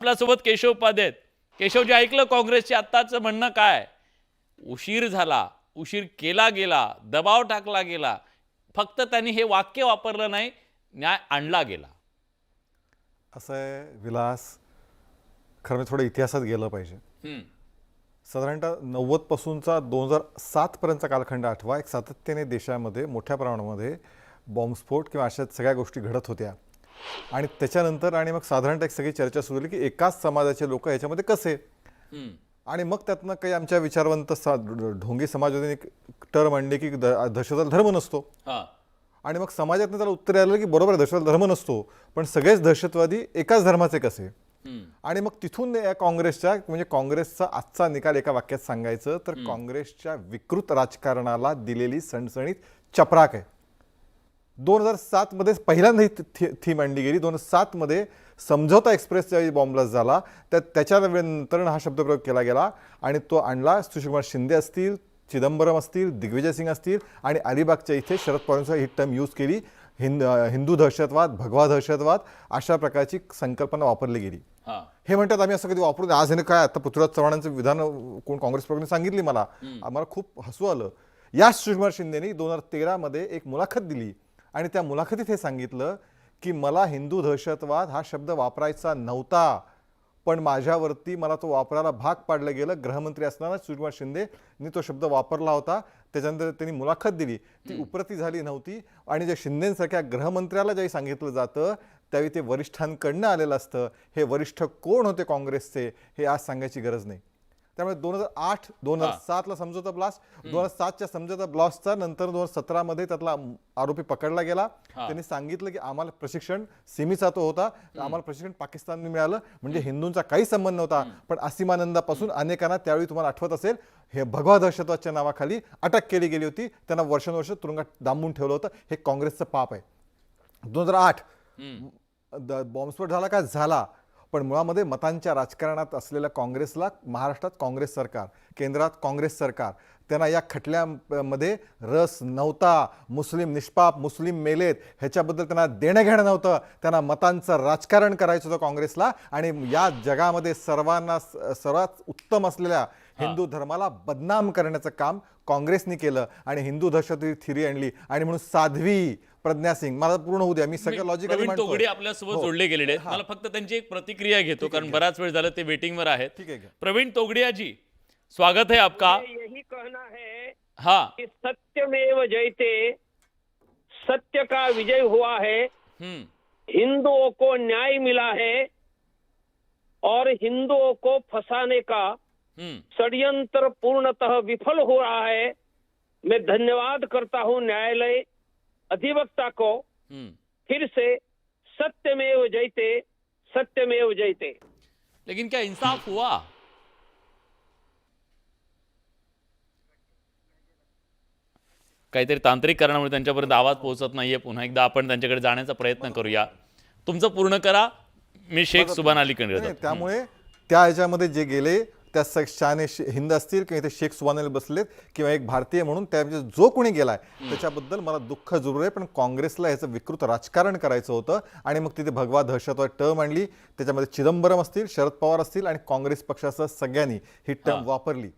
आपल्यासोबत केशव उपाध्ये आहेत. केशवजी, ऐकलं काँग्रेसचे आत्ताचं म्हणणं काय? उशीर झाला, उशीर केला गेला, दबाव टाकला गेला, फक्त त्यांनी हे वाक्य वापरलं नाही, न्याय आणला गेला. असं आहे विलास, खरं म्हणजे थोडं इतिहासात गेलं पाहिजे. साधारणतः 90 पासूनचा 2007 पर्यंतचा कालखंड आठवा. एक सातत्याने देशामध्ये मोठ्या प्रमाणामध्ये बॉम्बस्फोट किंवा अशा सगळ्या गोष्टी घडत होत्या. आणि त्याच्यानंतर आणि मग साधारणतः एक सगळी चर्चा सुरू झाली की एकाच समाजाचे लोक याच्यामध्ये कसे. आणि मग त्यातनं काही आमच्या विचारवंत ढोंगी समाजवाद्यांनी एक टर्म आणली की दहशतवाद धर्म नसतो. आणि मग समाजातनं त्याला उत्तर आलं की बरोबर दहशतवाद धर्म नसतो, पण सगळेच दहशतवादी एकाच धर्माचे कसे. आणि मग तिथून या काँग्रेसच्या म्हणजे काँग्रेसचा आजचा निकाल एका वाक्यात सांगायचं तर काँग्रेसच्या विकृत राजकारणाला दिलेली सणसणीत चपराक आहे. 2007 मध्ये पहिल्यांदा ही थीम आणली गेली. 2007 मध्ये समझौता एक्सप्रेस ज्यावेळी बॉम्बलास्ट झाला त्याच्यानंतर हा शब्दप्रयोग केला गेला आणि तो आणला सुशीलकुमार शिंदे असतील, चिदंबरम असतील, दिग्विजय सिंग असतील आणि अलिबागच्या इथे शरद पवारांचा ही टर्म यूज केली. हिंदू दहशतवाद, भगवा दहशतवाद अशा प्रकारची संकल्पना वापरली गेली. हे म्हणतात आम्ही असं कधी वापरून आज हे काय आता पृथ्वीराज चव्हाणांचं विधान कोण काँग्रेस प्रमुखांनी सांगितली मला, आम्हाला खूप हसू आलं. या सुशीलकुमार शिंदेनी 2013 मध्ये एक मुलाखत दिली आणि त्या मुलाखतीत हे सांगितलं की मला हिंदू दहशतवाद हा शब्द वापरायचा नव्हता, पण माझ्यावरती मला तो वापरायला भाग पाडलं गेलं. गृहमंत्री असताना सुशीलकुमार शिंदेनी तो शब्द वापरला होता. त्याच्यानंतर त्यांनी मुलाखत दिली, ती उपरती झाली नव्हती. आणि जे शिंदेसारख्या गृहमंत्र्याला ज्यावेळी सांगितलं जातं त्यावेळी ते वरिष्ठांकडनं आलेलं असतं. हे वरिष्ठ कोण होते काँग्रेसचे हे आज सांगायची गरज नाही. त्यामुळे 2007ला समझौता ब्लास्ट, 2007च्या समझौता ब्लास्टचा नंतर 2017 मध्ये त्यातला आरोपी पकडला गेला. त्यांनी सांगितलं की आम्हाला प्रशिक्षण सिमीचा तो होता, आम्हाला प्रशिक्षण पाकिस्तानने मिळालं, म्हणजे हिंदूंचा काही संबंध नव्हता. पण असीमानंदापासून अनेकांना त्यावेळी तुम्हाला आठवत असेल हे भगवा दहशतवादच्या नावाखाली अटक केली गेली होती. त्यांना वर्षानुवर्ष तुरुंगात डांबून ठेवलं होतं. हे काँग्रेसचं पाप आहे. 2008 बॉम्बस्फोट झाला का झाला, पण मुळामध्ये मतांच्या राजकारणात असलेल्या काँग्रेसला महाराष्ट्रात काँग्रेस सरकार, केंद्रात काँग्रेस सरकार, त्यांना या खटल्यामध्ये रस नव्हता. मुस्लिम निष्पाप, मुस्लिम मेलेत ह्याच्याबद्दल त्यांना देणं घेणं नव्हतं. त्यांना मतांचं राजकारण करायचं होतं काँग्रेसला. आणि या जगामध्ये सर्वात उत्तम असलेल्या हिंदू धर्माला बदनाम करण्याचं काम काँग्रेसने केलं आणि हिंदू दहशतवादी थिरी आणली. आणि म्हणून साध्वी प्रज्ञा सिंग, मला पूर्ण होऊ द्या, मी सगळं लॉजिकली प्रवीण तोगडे आपल्यासोबत जोडले गेलेले आहेत. मला फक्त त्यांची एक प्रतिक्रिया घेतो कारण बराच वेळ झाला ते वेटिंगवर आहेत. ठीक आहे. प्रवीण तोगड़िया जी, स्वागत है आपका. यही कहना है हाँ कि सत्यमेव जयते, सत्य का विजय हुआ है, हिंदुओं को न्याय मिला है और हिंदुओं को फंसाने का षड्यंत्र पूर्णतः विफल हो रहा है. मैं धन्यवाद करता हूं न्यायालय अधिवक्ता को. फिर से सत्यमेव जयते, सत्यमेव जयते. लेकिन क्या इंसाफ हुआ? काहीतरी तांत्रिक कारणामुळे त्यांच्यापर्यंत आवाज पोहोचत नाहीये. पुन्हा एकदा आपण त्यांच्याकडे जाण्याचा प्रयत्न करूया. तुमचं पूर्ण करा, मी शेख सुभान अलीकडे जातो. त्यामुळे त्या ह्याच्यामध्ये जे गेले त्या शाने हिंद असतील किंवा इथे शेख सुभान अली बसलेत किंवा एक भारतीय म्हणून त्यामध्ये जो कोणी गेलाय त्याच्याबद्दल मला दुःख जरूर आहे. पण काँग्रेसला ह्याचं विकृत राजकारण करायचं होतं आणि मग तिथे भगवा दहशतवाद टर्म आणली. त्याच्यामध्ये चिदंबरम असतील, शरद पवार असतील आणि काँग्रेस पक्षासह सगळ्यांनी ही टर्म वापरली.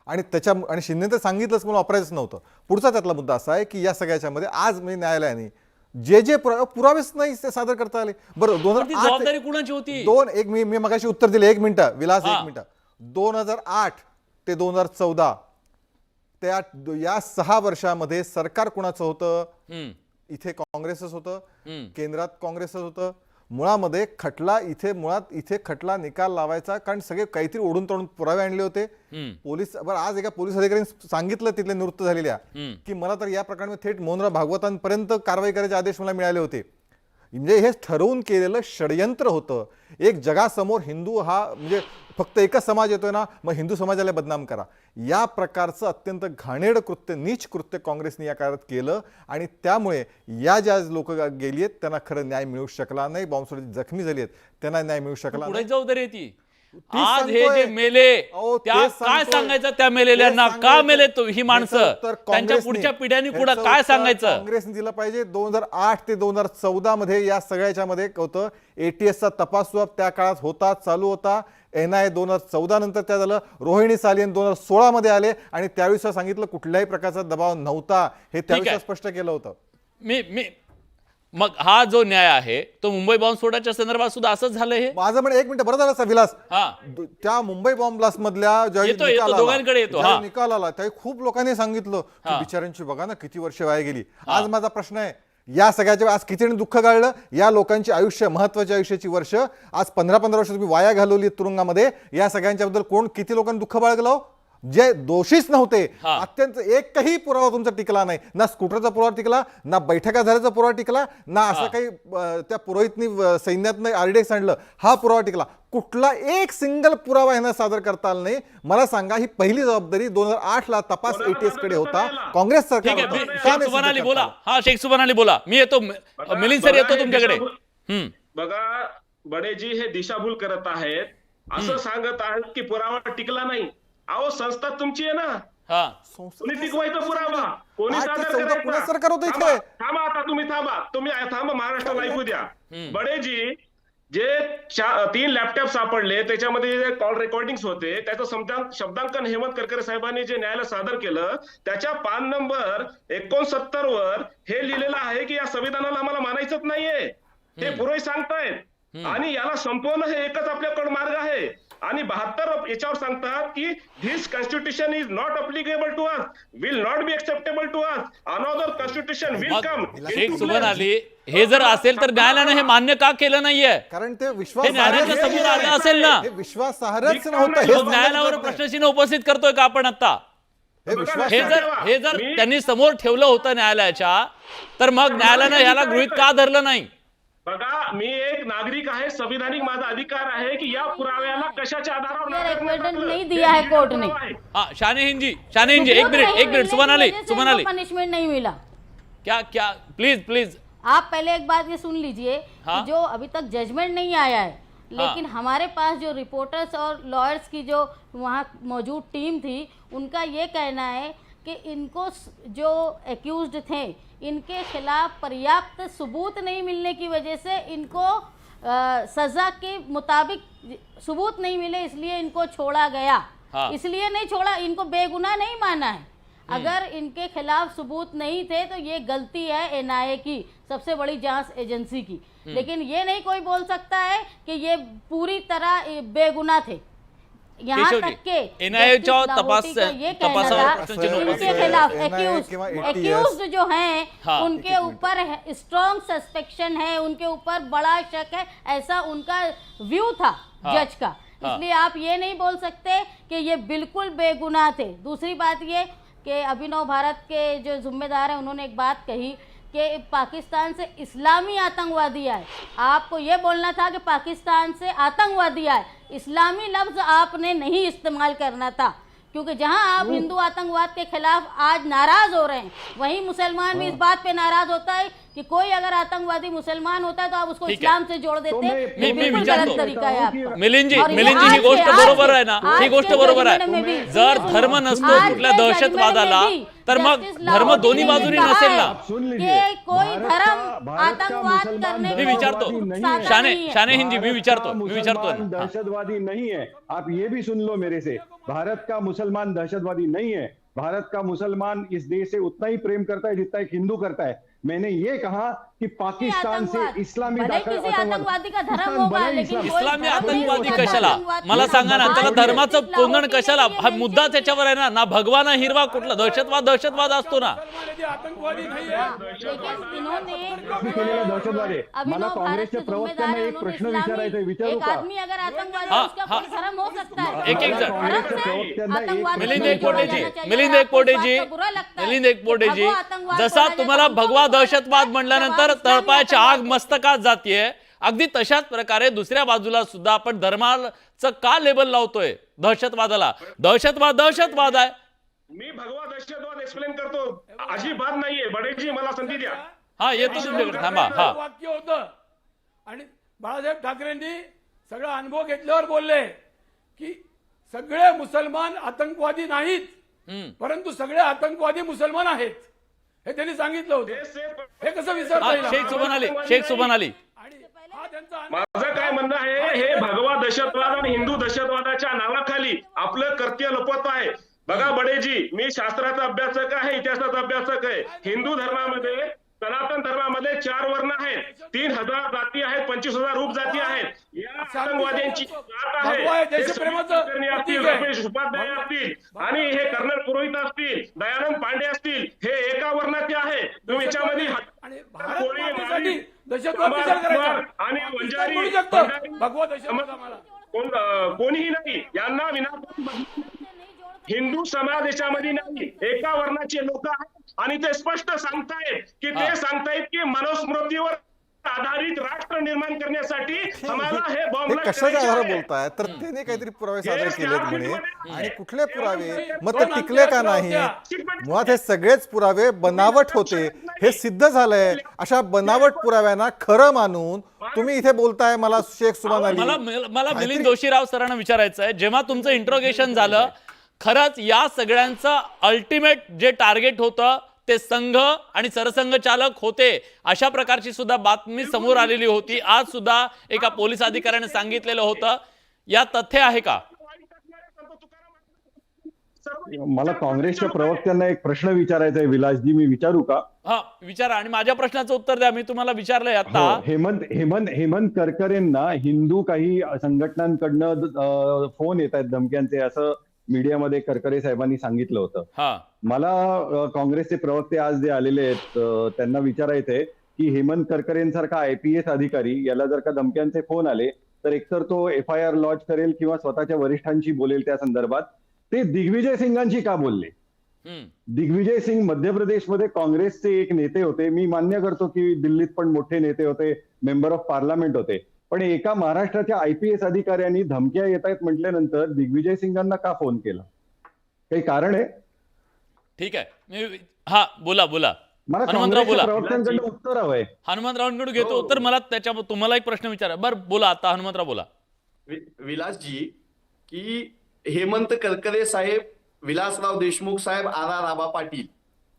आणि शिंदे तर सांगितलंच मला वापरायचंच नव्हतं. पुढचा त्यातला मुद्दा असा आहे की या सगळ्याच्यामध्ये आज मी न्यायालयाने जे पुरावेच नाही ते सादर करता आले. बरं, जबाबदारी कुणाची होती? मी मगाशी उत्तर दिले. एक मिनिटं विलास, एक मिनिटं. 2008 ते 2014 त्या या 6 वर्षामध्ये सरकार कुणाचं होतं? इथे काँग्रेसच होतं, केंद्रात काँग्रेसच होतं. मुळामध्ये इथे खटला निकाल लावायचा कारण सगळे काहीतरी ओढून तोडून पुरावे आणले होते. पोलीस आज एका पोलीस अधिकाऱ्यांनी सांगितलं तिथले निवृत्त झालेल्या की मला तर या प्रकरणात थेट मोहनराव भागवतांपर्यंत कारवाई करायचे आदेश मला मिळाले होते. म्हणजे हे ठरवून केलेलं षडयंत्र होतं. एक जगासमोर हिंदू हा म्हणजे फक्त एकच समाज येतोय ना, मग हिंदू समाजाला बदनाम करा. या प्रकारचं अत्यंत घाणेरडं कृत्य, नीच कृत्य काँग्रेसने या काळात केलं आणि त्यामुळे ज्या लोक गेली आहेत त्यांना खरं न्याय मिळू शकला नाही. बॉम्बस्फोटात जखमी झाली आहेत त्यांना न्याय मिळू शकला नाही. जबाबदारी ती आज हे जे सांगतोय. मेले अहो, त्या तेच काय सांगतोय. सांगायचं त्या तेच मेलेल्यांना, का सांगायचं. मेले ही माणसं, ह्याचं उत्तर त्यांच्या काँग्रेसने- पुढच्या पिढ्यांनी पुढे ह्याचं काय उत्तर सांगायचं. काँग्रेसने दिलं पाहिजे. 2008 ते 2014 मध्ये या सगळ्याच्या मध्ये होतं. ATSचा तपास सुद्धा त्या काळात होता, चालू होता. NIA 2014 नंतर त्या झालं. रोहिणी सालियन 2016 मध्ये आले आणि त्यावेळी सांगितलं कुठल्याही प्रकारचा दबाव नव्हता, हे त्यावेळी स्पष्ट केलं होतं. मी मग हा जो न्याय आहे तो मुंबई बॉम्बस्फोटाच्या संदर्भात सुद्धा असंच झालं. हे माझं पण एक मिनिट, बरं झालं असा विलास, हा त्या मुंबई बॉम्ब ब्लास्ट मधल्या ज्यावेळी येतो, निकाल आला, दोघांकडे येतो, ज्यावेळी हा. निकाल आला त्यावेळी खूप लोकांनी सांगितलं की बिचाऱ्यांची बघा ना किती वर्ष वाया गेली. आज माझा प्रश्न आहे, या सगळ्याच्या आज किती दुःख गाळलं या लोकांची आयुष्य, महत्वाच्या आयुष्याची वर्ष आज 15-15 वर्ष तुम्ही वाया घालवली तुरुंगामध्ये. या सगळ्यांच्या बद्दल कोण किती लोकांनी दुःख बाळगलं? जे दोषीच नव्हते. अत्यंत एकही पुरावा तुमचा टिकला नाही. ना स्कूटरचा पुरावा टिकला, ना बैठका झाल्याचा पुरावा टिकला, ना असं काही त्या पुरोहितनी सैन्यातनं आरडीएक्स आणलं हा पुरावा टिकला. कुठला एक सिंगल पुरावा यांना सादर करता आला नाही. मला सांगा, ही पहिली जबाबदारी 2008 ला तपास ATS कडे होता, काँग्रेस ठीक सरकार आहे. होतं. का शेख नाही सुभान सिद्ध अली करता बोला. आलं? हा शेख सुभान अली बोला. मी येतो, मिलिंद सर येतो तुमच्याकडे. बघा, बडेजी हे दिशाभूल करत आहेत. असं सांगत आहेत की पुरावा टिकला नाही. अहो, संस्था तुमची आहे ना, हा कोणी टिकवायचा पुरावा, कोणी 8 ते सादर 14 पुन्हा करायचा. सरकार होतं थांबा, इथे. थांबा आता तुम्ही थांबा महाराष्ट्राला ऐकू द्या. बडेजी जे 3 लॅपटॉप सापडले त्याच्यामध्ये जे कॉल रेकॉर्डिंग होते त्याचं शब्दांकन हेमंत करकरे साहेबांनी जे न्यायालयाला सादर केलं त्याच्या पान नंबर 69 वर हे लिहिलेलं आहे की या संविधानाला आम्हाला मानायचंच नाहीये, हे पुरोहित सांगतायत. आणि याला संपवणं हे एकच आपल्याकडे मार्ग आहे. आणि 72 याच्यावर सांगतात की this constitution is not applicable to us, will not be acceptable to us, another constitution will come. Sheikh Subhan Ali, हे जर असेल तर न्यायालयाने हे मान्य का केलं नाहीये? कारण ते हे न्यायालयाच्या समोर आलं असेल ना, विश्वासार्हच नव्हतं. हे मग सांगत न्यायालयावर नाही. प्रश्नचिन्ह उपस्थित करतोय का आपण आता? हे जर त्यांनी समोर ठेवलं होतं न्यायालयाच्या, तर मग न्यायालयानं याला गृहीत का धरलं नाही? बघा, मी एक नागरिक आहे, संविधानिक माझा अधिकार आहे की या पुराव्याला कशाच्या आधारावर नाकारण्यात एविडेंस आलं. नहीं दिया है कोर्ट ने। हाँ शाहनेहीन जी एक मिनट सुभान अली पनिशमेंट नहीं मिला। क्या प्लीज आप पहले एक बात ये सुन लीजिए कि जो अभी तक जजमेंट नहीं आया है, लेकिन हमारे पास जो रिपोर्टर्स और लॉयर्स की जो वहाँ मौजूद टीम थी, उनका ये कहना है कि इनको जो एक्यूज्ड थे इनके खिलाफ पर्याप्त सबूत नहीं मिलने की वजह से इनको सजा के मुताबिक सबूत नहीं मिले, इसलिए इनको छोड़ा गया। इसलिए नहीं छोड़ा, इनको बेगुनाह नहीं माना है। अगर इनके खिलाफ सबूत नहीं थे तो ये गलती है NIA की, सबसे बड़ी जांच एजेंसी की। लेकिन ये नहीं कोई बोल सकता है कि ये पूरी तरह बेगुनाह थे। यहाँ तक के NIA च्या ये कहना था कि इनके खिलाफ एक्यूज्ड जो हैं उनके ऊपर स्ट्रॉन्ग सस्पेक्शन है, उनके ऊपर बड़ा शक है, ऐसा उनका व्यू था जज का। इसलिए आप ये नहीं बोल सकते कि ये बिल्कुल बेगुनाह थे। दूसरी बात ये कि अभिनव भारत के जो जिम्मेदार हैं उन्होंने एक बात कही कि पाकिस्तान से इस्लामी आतंकवादी आए। आपको ये बोलना था कि पाकिस्तान से आतंकवादी आए, इस्लामी लफ्ज़ आपने नहीं इस्तेमाल करना था, क्योंकि जहां आप हिंदू आतंकवाद के खिलाफ आज नाराज हो रहे हैं, वहीं मुसलमान भी इस बात पे नाराज होता है कि कोई अगर आतंकवादी मुसलमान होता है तो आप उसको इस्लाम से जोड़ देते हैं। ये बिल्कुल गलत तरीका है आपका। मिलिंद जी ही गोष्ट बरोबर आहे ना, ही गोष्ट बरोबर आहे। जर धर्म नसतो कुठल्या दहशतवादाला तर मग धर्म दोन्ही बाजूनी नसेल ना। कि कोई धर्म आतंकवाद करने मी विचारतो शाहनेहीन जी, मी विचारतो दहशतवादी नहीं है। आप ये भी सुन लो मेरे से, भारत का मुसलमान दहशतवादी नहीं है। भारत का मुसलमान इस देश से उतना ही प्रेम करता है जितना एक हिंदू करता है। मैंने ये कहा कि पाकिस्तान से इस्लामी आतंकवादी का धर्म होगा, लेकिन इस्लामी आतंकवादी कशाला? मला सांगा ना, त्याला धर्माचं कोंदण कशाला? हा मुद्दा त्याच्यावर आहे ना भगवा ना हिरवा, कुठला दहशतवाद असतो ना। दहशतवादी मला काँग्रेसच्या प्रवक्त्यांना एक प्रश्न विचारायचा आहे, विचारू का? आदमी अगर आतंकवादी है, उसका कोई धर्म हो सकता है। एक जण आतंकवादी मिलिंद एकपोटे जी जसा तुम्हाला भगवा दहशतवाद म्हणल्यानंतर तळपायाची आग मस्तकात जातीये, अगदी तशाच प्रकारे दुसऱ्या बाजूला सुद्धा आपण धर्माचं का लेबल लावतोय दहशतवादाला? दहशतवाद आहे। मी भगवा दहशतवाद एक्सप्लेन करतो, अजिबात नाहीये। बडेजी मला संधी द्या। हा येतो तुमच्याकडे, थांबा। हा वाक्य होतं आणि बाळासाहेब ठाकरेंनी सगळा अनुभव घेतल्यावर बोलले की सगळे मुसलमान आतंकवादी नाहीत, परंतु सगळे आतंकवादी मुसलमान आहेत, हे त्यांनी सांगितलं होतं. हे कसं विसरता येईल? शेख सुबन अली आणि हा त्यांचा माझं काय म्हणणं आहे, हे भगवा दहशतवाद आणि हिंदू दहशतवादाच्या नावाखाली आपलं कर्तव्य लपवत आहे. बघा बडेजी, मी शास्त्राचा अभ्यासक आहे, इतिहासाचा अभ्यासक आहे. हिंदू धर्मामध्ये, सनातन धर्मामध्ये 4 वर्ण आहेत, 3000 जाती आहेत, 25,000 उपजाती आहेत. या आतंकवाद्यांची जात आहे. भगवा हे हे देशप्रेमाचं समीर कुलकर्णी असतील, प्रतीक आहे. रमेश उपाध्याय असतील आणि हे कर्नल पुरोहित असतील, दयानंद पांडे असतील, हे एका वर्णाचे आहे. तुम्ही याच्यामध्ये आणि भारत कोळी, मातेसाठी माळी, दहशतवाद विचार करायचा. आणि पाकिस्तान वंजारी, म्हणू शकतं भगवा दहशतवाद आम्हाला. कोणीही नाही यांना हिंदू समाज याच्यामध्ये नाही, एका वर्णाचे लोक आहेत. आणि ते स्पष्ट सांगतायत की की मनुस्मृतीवर आधारित राष्ट्र निर्माण करण्यासाठी आम्हाला हे बॉम्ब हे कशाच्या आधारे बोलताय? तर त्याने काहीतरी पुरावे सादर केलेत म्हणे, आणि कुठले पुरावे, मग ते टिकले का नाही? मुळात हे सगळेच पुरावे बनावट होते, हे सिद्ध झालंय. अशा बनावट पुराव्यांना खरं मानून तुम्ही इथे बोलताय मला शेख सुमन अली. मला मिलिंद जोशीराव सरांना विचारायचं आहे, जेव्हा तुमचं इंट्रोगेशन झालं, खरंच या सगळ्यांचं अल्टिमेट जे टार्गेट होतं ते संघ आणि सरसंघ चालक होते, अशा प्रकारची सुद्धा बातमी समोर आलेली होती. आज सुद्धा एका पोलीस अधिकाऱ्याने सांगितलेलं होतं. या तथ्य आहे का? मला काँग्रेसच्या प्रवक्त्यांना एक प्रश्न विचारायचा आहे, विलासजी, मी विचारू का? हा विचारा, आणि माझ्या प्रश्नाचं उत्तर द्या. मी तुम्हाला विचारलंय आता. हो, हेमंत करकरेंना हिंदू काही संघटनांकडनं फोन येत आहेत धमक्यांचे, असं मीडियामध्ये करकरे साहेबांनी सांगितलं होतं. मला काँग्रेसचे प्रवक्ते आज जे आलेले आहेत त्यांना विचारायचंय की हेमंत करकरेंसारखा IPS अधिकारी याला जर का धमक्यांचे फोन आले तर एकतर तो FIR लॉन्च करेल किंवा स्वतःच्या वरिष्ठांशी बोलेल त्या संदर्भात. ते दिग्विजय सिंगांशी का बोलले? दिग्विजय सिंग मध्य प्रदेशमध्ये काँग्रेसचे एक नेते होते. मी मान्य करतो की दिल्लीत पण मोठे नेते होते, मेंबर ऑफ पार्लमेंट होते, पण एका महाराष्ट्राच्या IPS अधिकाऱ्यांनी धमक्या येत आहेत म्हटल्यानंतर दिग्विजय सिंगांना का फोन केला? काही कारण आहे? ठीक आहे, हा बोला मला हनुमंतराव बोला. प्रवक्त्यांकडे उत्तर हवंय. हनुमंतरावांकडून घेतो उत्तर. मला त्याच्या तुम्हाला एक प्रश्न विचारा. बरं बोला आता, हनुमंतराव बोला. विलासजी, की हेमंत करकरे साहेब, विलासराव देशमुख साहेब, RR आबा पाटील,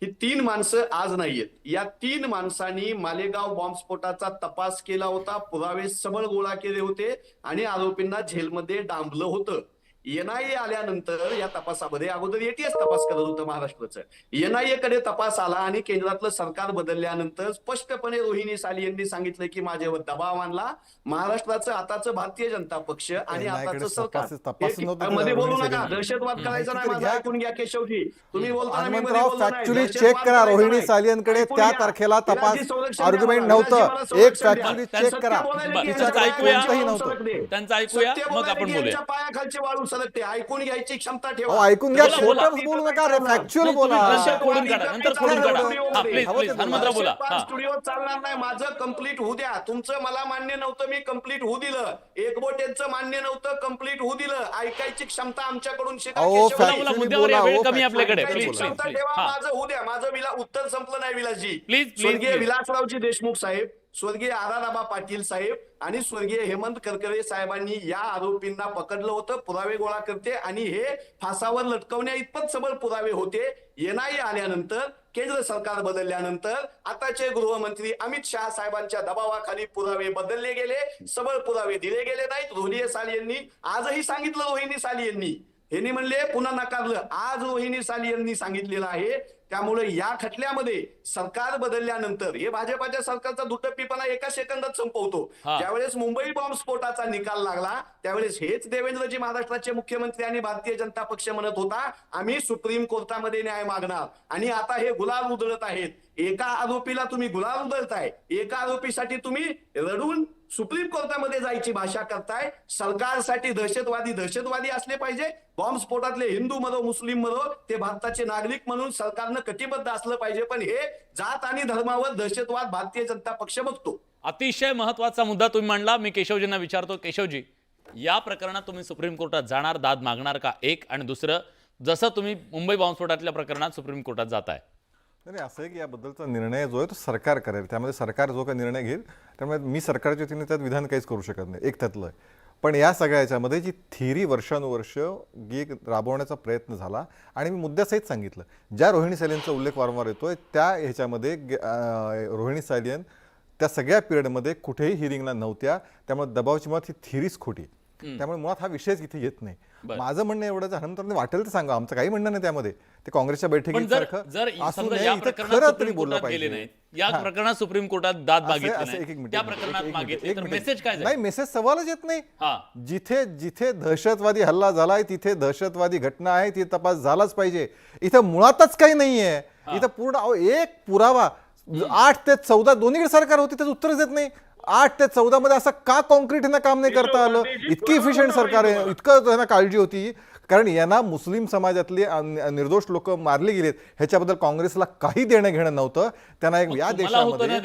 ही 3 माणसं आज नाहीयेत. या 3 माणसांनी मालेगाव बॉम्बस्फोटाचा तपास केला होता, पुरावे सबळ गोळा केले होते आणि आरोपींना जेलमध्ये डांबलं होतं. NIA आल्यानंतर या तपासामध्ये, अगोदर ATS तपास करत होतं महाराष्ट्राचं, NIA कडे तपास आला आणि केंद्रातलं सरकार बदलल्यानंतर स्पष्टपणे रोहिणी साली यांनी सांगितलं की माझ्यावर दबाव आणला. महाराष्ट्राचं आताचं भारतीय जनता पक्ष आणि आताचं सरकार मध्ये बोलू नका, दहशतवाद करायचा नाही, माझं ऐकून घ्या केशवजी. तुम्ही हनुमंतराव फॅक्च्युअली चेक करा, रोहिणी सालियनकडे त्या तारखेला तपास आर्ग्युमेंट नव्हतं. एक फॅक्च्युअली चेक करा, त्यांचं ऐकूया, मग आपण बोलूया. पायाखालची वाळू सरकते, ऐकून घ्यायची क्षमता ठेवा. ऐकून घ्या, खोटं बोलू नका, फॅक्च्युअल बोला. स्टुडिओ चालणार नाही, माझं कम्प्लीट होऊ द्या. तुमचं मला मान्य नव्हतं, मी कम्प्लीट होऊ दिलं. एकबोटेंचं मान्य नव्हतं, कम्प्लीट होऊ दिलं. ऐकायची क्षमता आमच्याकडून शिका. कमी आपल्याकडे. क्षमता ठेवा, माझं होऊ द्या. माझं उत्तर संपलं नाही विलासजी. स्वर्गीय विलासरावजी देशमुख साहेब, स्वर्गीय RR आबा पाटील साहेब आणि स्वर्गीय हेमंत करकरे साहेबांनी या आरोपींना पकडलं होतं, पुरावे गोळा करते, आणि हे फासावर लटकवण्या इतपत सबळ पुरावे होते. NIA आल्यानंतर, केंद्र सरकार बदलल्यानंतर आताचे गृहमंत्री अमित शहा साहेबांच्या दबावाखाली पुरावे बदलले गेले, सबळ पुरावे दिले गेले नाहीत. रोहिणी साली यांनी आजही सांगितलं, रोहिणी साली यांनी म्हणले पुन्हा नकारलं. आज रोहिणी साली यांनी सांगितलेलं आहे. त्यामुळे या खटल्यामध्ये सरकार बदलल्यानंतर, हे भाजपाच्या सरकारचा दुटप्पीपणा एका सेकंदात संपवतो. ज्यावेळेस मुंबई बॉम्बस्फोटाचा निकाल लागला त्यावेळेस हेच देवेंद्रजी महाराष्ट्राचे मुख्यमंत्री आणि भारतीय जनता पक्ष म्हणत होता आम्ही सुप्रीम कोर्टामध्ये न्याय मागणार. आणि आता हे गुलाल उधळत आहेत. एका आरोपीला तुम्ही गुलाल उधळताय, एका आरोपीसाठी तुम्ही रडून सुप्रीम कोर्टामध्ये जायची भाषा करताय. सरकारसाठी दहशतवादी असले पाहिजे. बॉम्बस्फोटातले हिंदू मरो मुस्लिम मरो, ते भारताचे नागरिक म्हणून सरकारनं कटिबद्ध असलं पाहिजे. पण हे जात आणि धर्मावर दहशतवाद भारतीय जनता पक्ष बघतो. अतिशय महत्वाचा मुद्दा तुम्ही मांडला. मी केशवजींना विचारतो, केशवजी, या प्रकरणात तुम्ही सुप्रीम कोर्टात जाणार, दाद मागणार का? एक, आणि दुसरं, जसं तुम्ही मुंबई बॉम्बस्फोटातल्या प्रकरणात सुप्रीम कोर्टात जाताय. नाही, असं आहे की याबद्दलचा निर्णय जो आहे तो सरकार करेल. त्यामध्ये सरकार जो काही निर्णय घेईल त्यामुळे मी सरकारच्या वतीने त्यात विधान काहीच करू शकत नाही, एक त्यातलं आहे. पण या सगळ्याच्यामध्ये जी थिअरी वर्षानुवर्ष राबवण्याचा प्रयत्न झाला, आणि मी मुद्द्यासहित सांगितलं, ज्या रोहिणी सैलियनचा उल्लेख वारंवार येतोय त्या ह्याच्यामध्ये रोहिणी सैलियन त्या सगळ्या पिरियडमध्ये कुठेही हिअरिंगला नव्हत्या, त्यामुळे दबावाची मुळात ही थिअरीच खोटी. त्यामुळे मुळात हा विषयच इथे येत नाही. माझं म्हणणं एवढंच आहे, नंतर वाटेल तर सांगा, आमचं काही म्हणणं नाही त्यामध्ये. ते काँग्रेसच्या बैठकीत खरं तरी बोललं पाहिजे. या प्रकरणात सुप्रीम कोर्टात दाद मागितली, त्या प्रकरणात मागितली, तर मेसेज काय नाही, मेसेज सवालच येत नाही. जिथे जिथे दहशतवादी हल्ला झालाय तिथे दहशतवादी घटना आहे, ती तपास झालाच पाहिजे. इथं मुळातच काही नाहीये. इथं पूर्ण एक पुरावा 8 ते 14 दोन्हीकडे सरकार होती, त्याचं उत्तरच देत नाही. 8 ते 14 मध्ये असं का कॉन्क्रीट यांना काम नाही करता आलं? इतकी इफिशियंट सरकार आहे, इतकं त्यांना काळजी होती. कारण यांना मुस्लिम समाजातले निर्दोष लोक मारले गेलेत ह्याच्याबद्दल काँग्रेसला काही देणं घेणं नव्हतं. त्यांना एक या देशामध्ये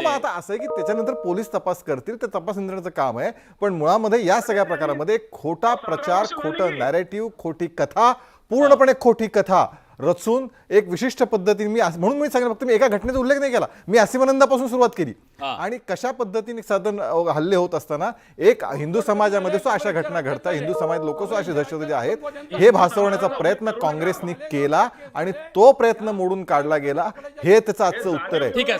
आता असं आहे की त्याच्यानंतर पोलीस तपास करतील, ते तपास यंत्रणेचं काम आहे. पण मुळामध्ये या सगळ्या प्रकारामध्ये खोटा प्रचार, खोटं नॅरेटिव्ह, खोटी कथा, पूर्णपणे खोटी कथा रचून एक विशिष्ट पद्धतीने म्हणून मी सांगितलं, फक्त मी एका घटनेचा उल्लेख नाही केला, मी आसिमानंदापासून सुरुवात केली. आणि कशा पद्धतीने साधारण हल्ले होत असताना एक हिंदू समाजामध्ये अशा घटना घडतात, हिंदू समाज लोक असे दहशतवादी आहेत, हे भासवण्याचा प्रयत्न काँग्रेसने केला आणि तो प्रयत्न मोडून काढला गेला. हे त्याचं आजचं उत्तर आहे. ठीक आहे.